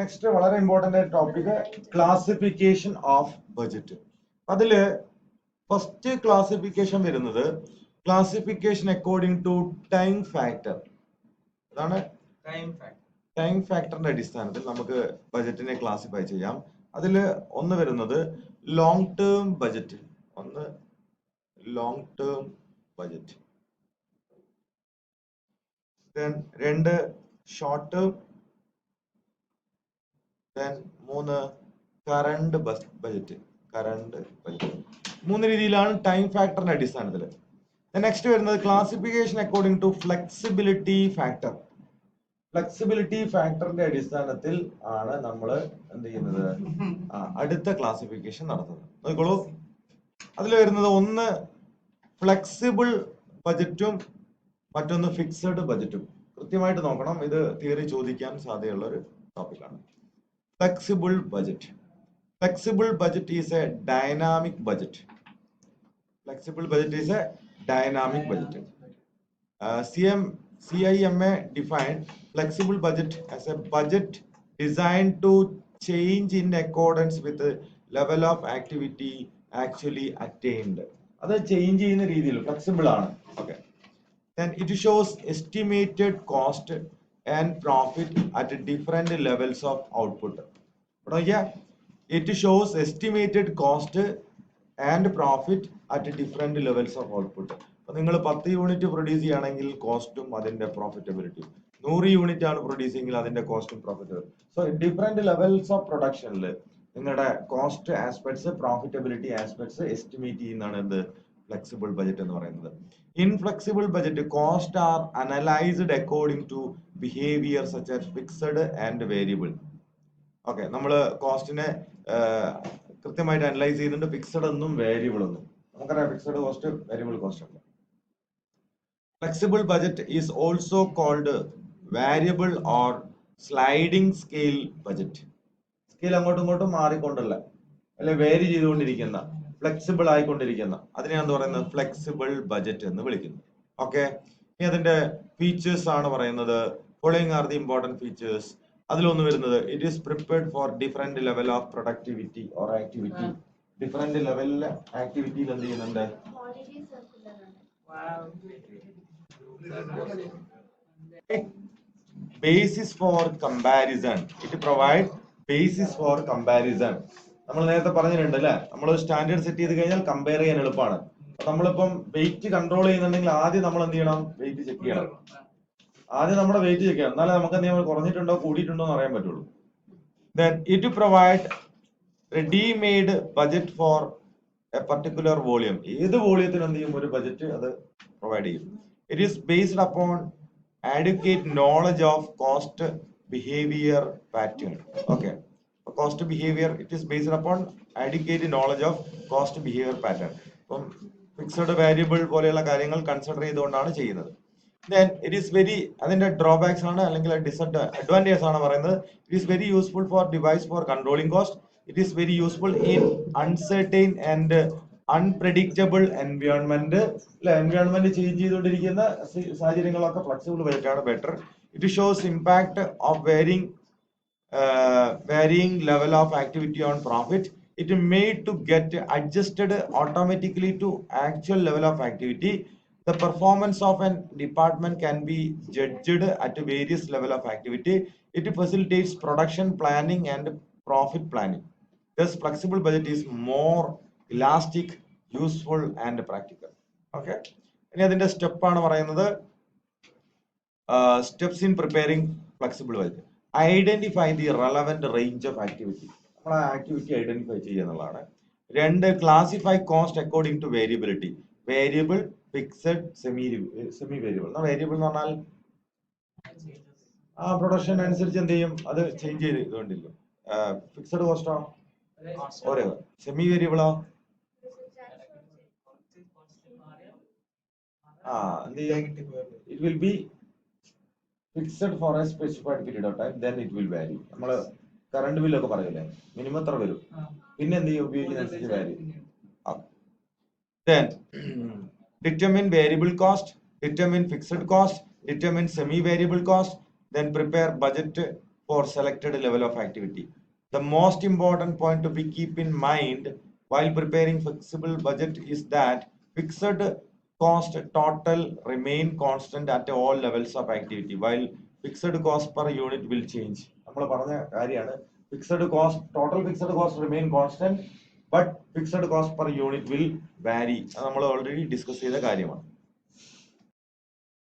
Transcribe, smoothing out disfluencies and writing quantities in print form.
Next വളരെ important topic classification of budget. അതില് first classification വരുന്നത് classification according to time factor. അതാണ് time ഫാക്ടറിന്റെ അടിസ്ഥാനത്തിൽ നമുക്ക് ബജറ്റിനെ ക്ലാസിഫൈ ചെയ്യാം. അതിൽ ഒന്ന് വരുന്നത് ലോങ് ടേം ബജറ്റ്, ഒന്ന് ലോങ് ടേം ബജറ്റ്, രണ്ട് ഷോർട്ട് ടേം, മൂന്ന് കറണ്ട് ബജറ്റ്. മൂന്ന് രീതിയിലാണ് ടൈം ഫാക്ടറിന്റെ അടിസ്ഥാനത്തിൽ. നെക്സ്റ്റ് വരുന്നത് classification according to flexibility factor. Flexibility ഫാക്ടറിന്റെ അടിസ്ഥാനത്തിൽ ആണ് നമ്മൾ എന്ത് ചെയ്യുന്നത്, അടുത്ത ക്ലാസിഫിക്കേഷൻ നടത്തുന്നത്. നോക്കിക്കോളൂ, അതിൽ വരുന്നത് ഒന്ന് ഫ്ലെക്സിബിൾ ബജറ്റും മറ്റൊന്ന് ഫിക്സഡ് ബജറ്റും. കൃത്യമായിട്ട് നോക്കണം, ഇത് തിയറി ചോദിക്കാൻ സാധ്യതയുള്ള ഒരു ടോപ്പിക്കാണ്. Flexible budget. Flexible budget is a dynamic budget. Flexible budget is a dynamic budget. CIMA defined flexible budget as a budget designed to change in accordance with the level of activity actually attained. അത് change ചെയ്യുന്ന രീതിയിൽ flexible ആണ്. Okay. Then it shows estimated cost and profit at different levels of output. It shows estimated cost and profit at different levels of output. അപ്പോൾ നിങ്ങൾ 10 unit produce ചെയ്യുകയാണെങ്കിൽ കോസ്റ്റും അതിന്റെ പ്രോഫിറ്റബിലിറ്റിയും, 100 unit ആണ് പ്രൊഡ്യൂസ് ചെയ്യുമെങ്കിൽ അതിന്റെ കോസ്റ്റും profitability. So different levels of പ്രൊഡക്ഷനിൽ നിങ്ങളുടെ cost aspects, profitability aspects estimate ചെയ്യുന്നതാണ് എന്ത് ഫ്ലെക്സിബിൾ ബജറ്റ് എന്ന് പറയുന്നത്. In flexible budget, costs are analyzed according to behavior such as fixed and variable. Okay, നമ്മൾ കോസ്റ്റിനെ കൃത്യമായിട്ട് അനലൈസ് ചെയ്യുന്നുണ്ട്. ഫിക്സഡ് എന്നും വേരിയബിൾ എന്നും നമുക്കറിയാം. ഫിക്സഡ് കോസ്റ്റ്, വേരിയബിൾ കോസ്റ്റ് ഉണ്ട്. Flexible budget is also called variable or sliding scale budget. Scale അങ്ങോട്ടും ഇങ്ങോട്ടും മാറിക്കൊണ്ടല്ല, അല്ലെ വേരി ചെയ്തുകൊണ്ടിരിക്കുന്ന, ഫ്ലെക്സിബിൾ ആയിക്കൊണ്ടിരിക്കുന്ന, അതിനെയാണ് പറയുന്നത് ഫ്ലെക്സിബിൾ ബജറ്റ് എന്ന് വിളിക്കുന്നത്. ഓക്കെ, ഇനി അതിന്റെ ഫീച്ചേഴ്സ് ആണ് പറയുന്നത്. Following are the important features. അതിലൊന്ന് വരുന്നത് it is prepared for different level of productivity or activity. Different ലെവലിലെ ആക്ടിവിറ്റിയിൽ എന്ത് ചെയ്യുന്നുണ്ട്, basis for comparison. It provide basis for comparison. നമ്മൾ നേരത്തെ പറഞ്ഞിട്ടുണ്ട് അല്ലെ, നമ്മൾ സ്റ്റാൻഡേർഡ് സെറ്റ് ചെയ്ത് കഴിഞ്ഞാൽ കമ്പയർ ചെയ്യാൻ എളുപ്പമാണ്. നമ്മളിപ്പം വെയിറ്റ് കൺട്രോൾ ചെയ്യുന്നുണ്ടെങ്കിൽ ആദ്യം നമ്മൾ എന്ത് ചെയ്യണം, വെയിറ്റ് ചെക്ക് ചെയ്യണം. ആദ്യം നമ്മുടെ വെയിറ്റ് ചെക്ക് ചെയ്യണം, എന്നാലേ നമുക്ക് എന്തെങ്കിലും കുറഞ്ഞിട്ടുണ്ടോ കൂടിയിട്ടുണ്ടോ എന്ന് അറിയാൻ പറ്റുള്ളൂ. Then it provide ready-made budget for a particular volume. ഏത് വോളിയത്തിന് എന്ത് ചെയ്യും, ഒരു ബജറ്റ് അത് പ്രൊവൈഡ് ചെയ്യും. It is based upon adequate knowledge of cost behavior pattern. Okay. Cost behavior, it is based upon adequate knowledge of cost behavior pattern. അപ്പം fixed variable പോലെയുള്ള കാര്യങ്ങൾ consider ചെയ്തുകൊണ്ടാണ് ചെയ്യുന്നത്. Then it is very, അതിന്റെ drawbacks ആണ് അല്ലെങ്കിൽ advantages ആണ് പറയുന്നത്. It is very useful for device for controlling cost. It is very useful in uncertain and unpredictable environment. Environment change ചെയ്തുകൊണ്ടിരിക്കുന്ന സാഹചര്യങ്ങളൊക്കെ ഫ്ലെക്സിബിൾ ബജറ്റ് ആണ് better. It shows impact of varying level of activity on profit. It is made to get adjusted automatically to actual level of activity. The performance of an department can be judged at various level of activity. It facilitates production planning and profit planning. Thus, flexible budget is more elastic, useful and practical. Okay. ഇനി അതിന്റെ step ആണ് പറയുന്നത്. Steps in preparing flexible budget. Identify the relevant range of activity. നമ്മൾ ആ activity identify ചെയ്യുക എന്നുള്ളതാണ്. രണ്ട്, classify cost according to variability. Variable, fixed, semi variable. Variable എന്ന് പറഞ്ഞാൽ ആ പ്രൊഡക്ഷൻ അനുസരിച്ച് എന്ത് ചെയ്യും, അത് ചേഞ്ച് ചെയ്തുകൊണ്ടിരിക്കും. ഫിക്സഡ് കോസ്റ്റോ ഓരോ. സെമി വേരിയബിളോ എന്ത് ചെയ്യും, it will be fixed for a specified period of time, then it will vary. നമ്മള് കറണ്ട് ബില്ലൊക്കെ പറയൂലേ, മിനിമം എത്ര വരും, പിന്നെ എന്ത് ചെയ്യും, ഉപയോഗിക്കുന്നതനുസരിച്ച് വാരി. Then determine variable cost, determine fixed cost, determine semi-variable cost, then prepare budget for selected level of activity. The most important point to be keep in mind while preparing flexible budget is that fixed cost total remain constant at all levels of activity, while fixed cost per unit will change. നമ്മൾ പറഞ്ഞ കാര്യമാണ്, fixed cost, total fixed cost remain constant, but fixed cost per unit will vary. അത് നമ്മൾ already discuss ചെയ്ത കാര്യമാണ്.